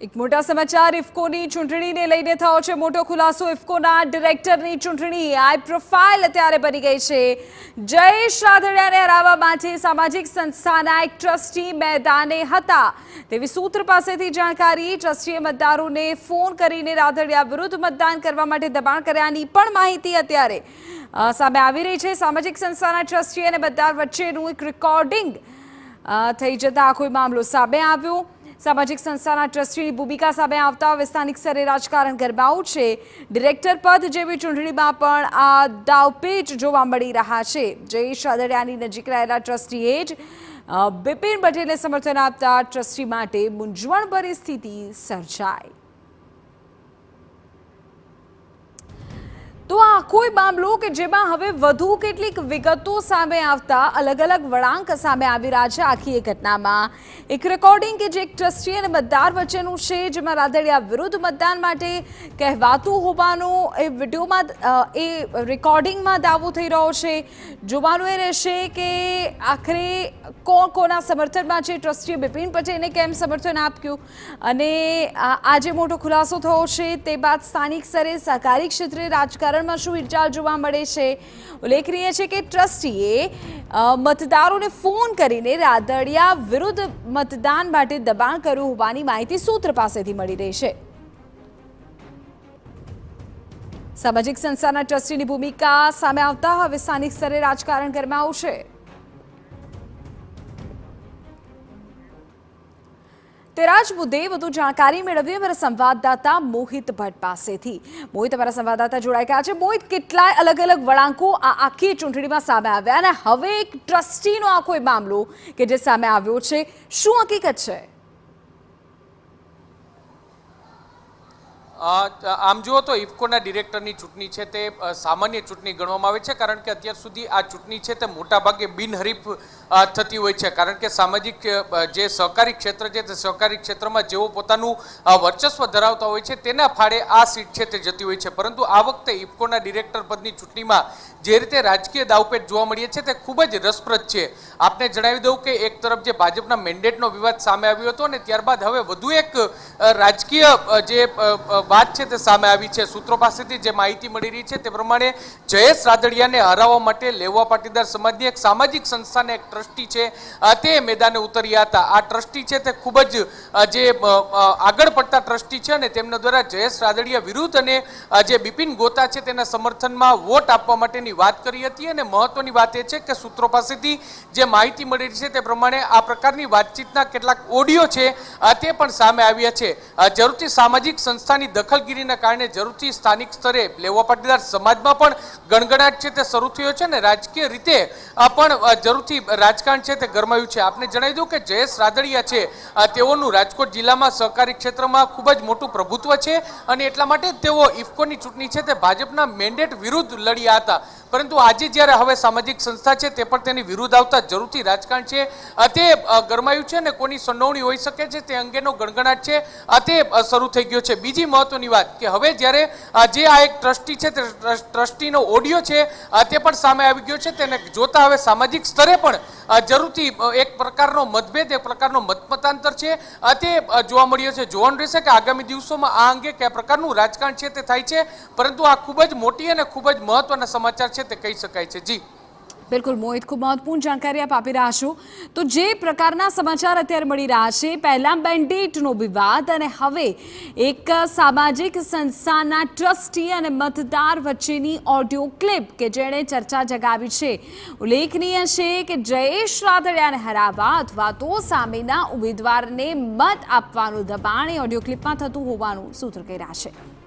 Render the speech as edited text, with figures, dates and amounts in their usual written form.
એક મોટા સમાચાર ઇફકોની ચૂંટણીને લઈને થયો છે મોટો ખુલાસો। ઇફકોના ડિરેક્ટરની ચૂંટણી હાઈ પ્રોફાઇલ અત્યારે બની ગઈ છે। જયેશ રાદડિયાને હરાવવા માટે સામાજિક સંસ્થાના એક ટ્રસ્ટી મેદાને હતા તેવી સૂત્ર પાસેથી જાણકારી। ટ્રસ્ટીએ મતદારોને ફોન કરીને રાદડિયા વિરુદ્ધ મતદાન કરવા માટે દબાણ કર્યાની પણ માહિતી અત્યારે સામે આવી રહી છે। સામાજિક સંસ્થાના ટ્રસ્ટી અને મતદાર વચ્ચેનું એક રેકોર્ડિંગ થઈ જતા આ કોઈ મામલો સામે આવ્યો। સામાજિક સંસ્થાના ટ્રસ્ટીની ભૂમિકા સામે આવતા હવે સ્થાનિક સ્તરે રાજકારણ ગરમાવું છે। ડિરેક્ટર પદ જેવી ચૂંટણીમાં પણ આ દાવપેચ જોવા મળી રહ્યા છે। જયેશ રાદડિયાની નજીક રહેલા ટ્રસ્ટીએ જ બિપિન પટેલને સમર્થન આપતા ટ્રસ્ટી માટે મૂંઝવણભરી સ્થિતિ સર્જાઈ। તો આ કોઈ મામલો કે જેમાં હવે વધુ કેટલીક વિગતો સામે આવતા અલગ અલગ વળાંક સામે આવી રહ્યા છે। આખી એ ઘટનામાં એક રેકોર્ડિંગ કે જે એક ટ્રસ્ટી અને મતદાર વચ્ચેનું છે જેમાં રાદડિયા વિરુદ્ધ મતદાન માટે કહેવાતું હોવાનો એ વિડીયોમાં એ રેકોર્ડિંગમાં દાવો થઈ રહ્યો છે। જોવાનું એ રહેશે કે આખરે કોણ કોના સમર્થનમાં છે। ટ્રસ્ટીએ બિપિન પટેલને કેમ સમર્થન આપ્યું અને આજે મોટો ખુલાસો થયો છે તે બાદ સ્થાનિક સ્તરે સહકારી ક્ષેત્રે રાજકારણ શું વિચાર જોવા મળે છે। ઉલ્લેખનીય છે કે ટ્રસ્ટીએ મતદારોને ફોન કરીને રાદડિયા વિરુદ્ધ મતદાન માટે દબાણ કર્યું હોવાની માહિતી સૂત્ર પાસેથી મળી રહી છે। સામાજિક સંસ્થાના ટ્રસ્ટીની ભૂમિકા સામે આવતા હવે સ્થાનિક સ્તરે રાજકારણ ગરમાવું છે। તેરા જ મુદ્દે વધુ જાણકારી મેળવીએ અમારા સંવાદદાતા મોહિત ભટ્ટ પાસેથી। મોહિત, અમારા સંવાદદાતા જોડાઈ ગયા છે। મોહિત, કેટલાય અલગ અલગ વળાંકો આ આખી ચૂંટણીમાં સામે આવ્યા અને હવે એક ટ્રસ્ટીનો આ કોઈ મામલો કે જે સામે આવ્યો છે, શું હકીકત છે? આમ જુઓ તો ઇફકોના ડિરેક્ટરની ચૂંટણી છે તે સામાન્ય ચૂંટણી ગણવામાં આવે છે, કારણ કે અત્યાર સુધી આ ચૂંટણી છે તે મોટાભાગે બિનહરીફ થતી હોય છે, કારણ કે સામાજિક જે સહકારી ક્ષેત્ર છે તે સહકારી ક્ષેત્રમાં જેઓ પોતાનું વર્ચસ્વ ધરાવતા હોય છે તેના ફાળે આ સીટ છે તે જતી હોય છે। પરંતુ આ વખતે ઇફકોના ડિરેક્ટર પદની ચૂંટણીમાં જે રીતે રાજકીય દાવપેચ જોવા મળીએ છે તે ખૂબ જ રસપ્રદ છે। આપને જણાવી દઉં કે એક તરફ જે ભાજપના મેન્ડેટનો વિવાદ સામે આવ્યો હતો અને ત્યારબાદ હવે વધુ એક રાજકીય જે વાત છે તે સામે આવી છે। સૂત્રો પાસેથી જે માહિતી મળી રહી છે તે પ્રમાણે જયેશ રાદડિયાને હરાવવા માટે લેવા પાટીદાર સમાજની એક સામાજિક સંસ્થાને એક ટ્રસ્ટી છે તે મેદાને ઉતર્યા હતા। આ ટ્રસ્ટી છે તે ખૂબ જ જે આગળ પડતા ટ્રસ્ટી છે અને તેમના દ્વારા જયેશ રાદડિયા વિરુદ્ધ અને જે બિપિન ગોતા છે તેના સમર્થનમાં વોટ આપવા માટેની વાત કરી હતી। અને મહત્વની વાત એ છે કે સૂત્રો પાસેથી જે માહિતી મળી રહી છે તે પ્રમાણે આ પ્રકારની વાતચીતના કેટલાક ઓડિયો છે તે પણ સામે આવ્યા છે। જરૂરથી સામાજિક સંસ્થાની દખલગીરીના કારણે જરૂરથી સ્થાનિક સ્તરે લેવા પાટીદાર સમાજમાં પણ ગણગણાટ છે તે શરૂ થયો છે અને રાજકીય રીતે પણ જરૂરથી રાજકારણ છે તે ગરમાયું છે। આપને જણાવી દઉં કે જયેશ રાદડિયા છે તેઓનું રાજકોટ જિલ્લામાં સહકારી ક્ષેત્રમાં ખૂબ જ મોટું પ્રભુત્વ છે અને એટલા માટે તેઓ ઇફકોની ચૂંટણી છે તે ભાજપના મેન્ડેટ વિરુદ્ધ લડ્યા હતા। પરંતુ આજે જ્યારે હવે સામાજિક સંસ્થા છે તે પણ તેની વિરુદ્ધ આવતા જરૂરથી રાજકારણ છે તે ગરમાયું છે અને કોની સંડોવણી હોઈ શકે છે તે અંગેનો ગણગણાટ છે તે શરૂ થઈ ગયો છે। બીજી મહત્વની વાત કે હવે જ્યારે જે આ એક ટ્રસ્ટી છે તે ટ્રસ્ટીનો ઓડિયો છે તે પણ સામે આવી ગયો છે, તેને જોતા હવે સામાજિક સ્તરે પણ જરૂરથી એક પ્રકારનો મતભેદ, એક પ્રકારનો મતમતાંતર છે તે જોવા મળ્યો છે। જોવાનું રહેશે કે આગામી દિવસોમાં આ અંગે કયા પ્રકારનું રાજકારણ છે તે થાય છે, પરંતુ આ ખૂબ જ મોટી અને ખૂબ જ મહત્વના સમાચાર છે તે કહી શકાય છે। જી બિલકુલ મોહિત, ખૂબ મહત્વપૂર્ણ જાણકારી આપ આપી રહ્યા છો। તો જે પ્રકારના સમાચાર અત્યારે મળી રહ્યા છે, પહેલા મેન્ડેટનો વિવાદ અને હવે એક સામાજિક સંસ્થાના ટ્રસ્ટી અને મતદાર વચ્ચેની ઓડિયો ક્લિપ કે જેણે ચર્ચા જગાવી છે। ઉલ્લેખનીય છે કે જયેશ રાદડિયાને હરાવવા અથવા તો સામેના ઉમેદવારને મત આપવાનું દબાણ એ ઓડિયો ક્લિપમાં થતું હોવાનું સૂત્રો કહી રહ્યા છે।